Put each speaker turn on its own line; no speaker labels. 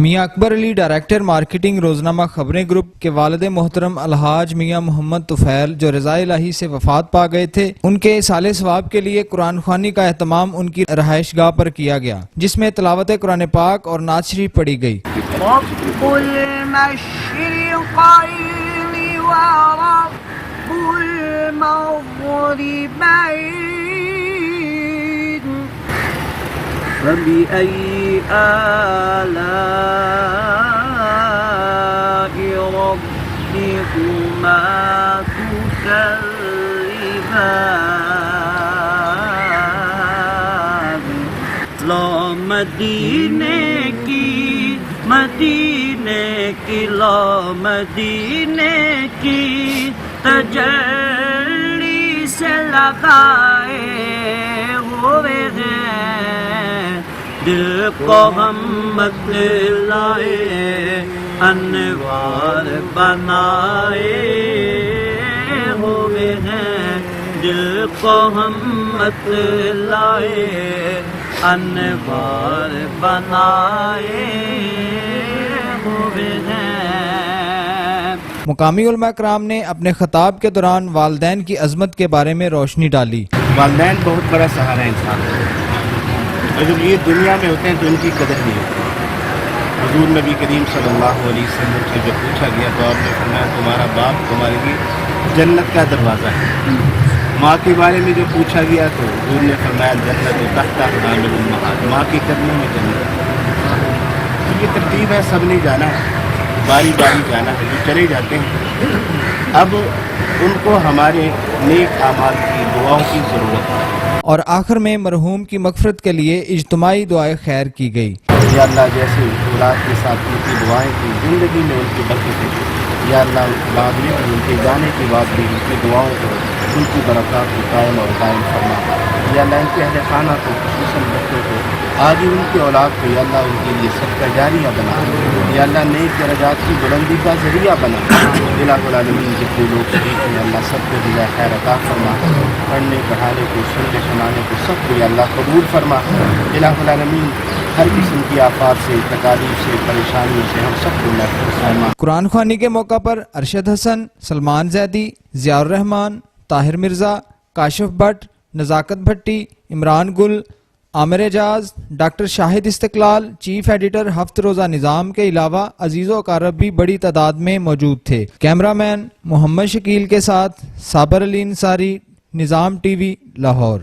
میاں اکبر علی director marketing روزنامہ خبریں گروپ کے والد محترم الحاج میاں محمد طفیل جو رضا الہی سے وفات پا گئے تھے، ان کے ایصال ثواب کے لیے قرآن خوانی کا اہتمام ان کی رہائش گاہ پر کیا گیا، جس میں تلاوت قرآن پاک اور نعت شریف پڑھی گئی۔
رب المشرقین ورب المغربین فبأي آلاء ربكما تكذبان لا مدینے کی لا مدینے کی تجلی سے لگائے ہوئے ہیں، دل کو ہم مت لائے انوار بنائے ہوئے ہیں، دل کو ہم مت لائے انوار بنائے ہوئے ہیں۔
مقامی علماء کرام نے اپنے خطاب کے دوران والدین کی عظمت کے بارے میں روشنی ڈالی۔
والدین بہت بڑا سہارا ہے انسان کا، اور جب یہ دنیا میں ہوتے ہیں تو ان کی قدر نہیں ہوتی۔ حضور نبی کریم صلی اللہ علیہ وسلم سے جب پوچھا گیا تو آپ نے فرمایا تمہارا باپ تمہارے لیے جنت کا دروازہ ہے۔ ماں کے بارے میں جو پوچھا گیا تو حضور نے فرمایا جنت تحت اقدام الامہات، ماں کے قدموں میں جنت۔ تو یہ ترتیب ہے، سب نے جانا ہے، باری باری جانا ہے، جو چلے جاتے ہیں اب ان کو ہمارے نیک اعمال کی دعاؤں کی ضرورت ہے۔
اور آخر میں مرحوم کی مغفرت کے لیے اجتماعی دعائیں خیر کی گئی۔
یا اللہ جیسے اولاد کے ساتھ ان کی دعائیں کی، زندگی میں ان کی برکتیں، یا اللہ بعد میں ان کے جانے کے بعد بھی ان کی دعاؤں کو، ان کی برکات کو قائم اور قائم فرما۔ یا اللہ ان کے اہل خانہ کو، خصوصاً بچوں کو، آگے ان کی اولاد کو یا اللہ ان کے لیے صدقہ جاریہ بنا، یا اللہ نیک درجات کی بلندی کا ذریعہ بنا۔ الہ العالمین جتنے لوگ شریک ہیں اللہ سب کو جزائے خیر عطا فرما، پڑھنے پڑھانے کو، سننے سنانے کو سب کو یا اللہ قبول فرما۔ الہ العالمین ہر قسم کی آفات سے، تکالیف سے، پریشانیوں سے ہم سب کو محفوظ فرما۔
قرآن خوانی کے موقع پر Arshad Hasan, Salman Zaidi, Zia ur-Rahman, Tahir Mirza, Kashif Butt, Nazakat Bhatti, Imran Gul, Amir Ijaz, doctor Shahid Istiqlal, chief editor ہفت روزہ نظام کے علاوہ عزیز و اقارب بھی بڑی تعداد میں موجود تھے۔ کیمرہ مین محمد شکیل کے ساتھ صابر علی انصاری، نظام ٹی وی، لاہور۔